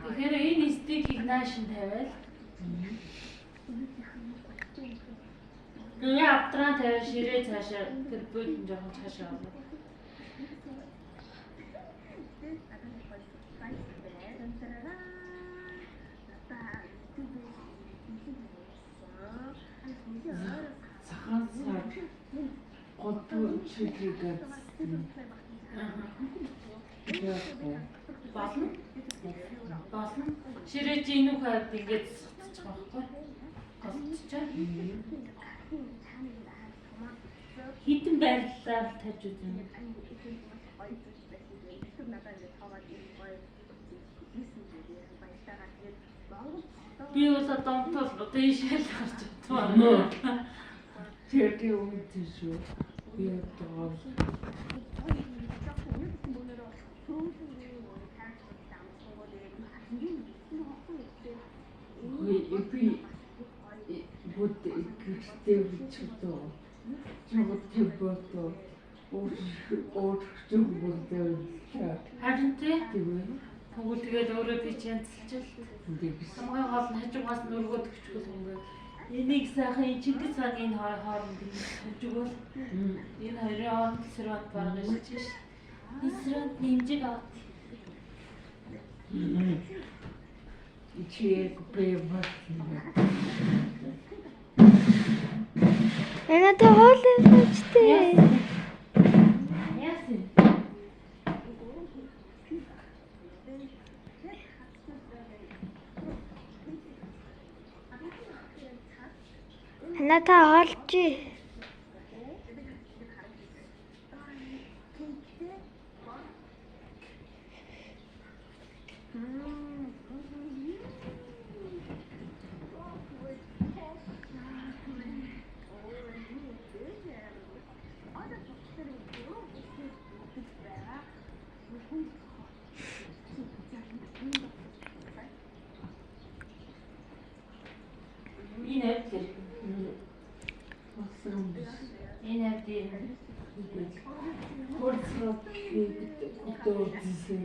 Тэгэхээр энэ стикийг нааш нь тавиал. Энэ автраа тавиал ширээ цаашаа тэр буудлын жоохон цаашаа авах. Сахан сар голдуу чиглэлгээд болно. Болно. Ширээ чи энэ ухаад ингэж сутчих байхгүй. Голдчихаа. Хитэн байрлалаар тавьж үзэн. Би бол одоомтол дэшэл гарч байна. тэрний үед шүү. Би одоо вот гэртээ бичдэг. Чамд темпото өөр зүйлтэй. Харин тий. Тийм. Тэгвэл тэгээд өөрөө би чанцлж л. Хамгийн гол нь хажуугаас нүргөөд өчгөл ингээд. Энийг сайхан Чингис хааны хооронд хажуул. Энэ хоёрын хооронд сэрват байгаа шүү. Сэрват нэмжиг авт. Ичээ бэвэр. Эна тэ хоолой хочтэй. Яасан? Эна та хоолч. Энэ авдэр. Энэ авдэр. Хурцлог гэдэг одоо үзсэн.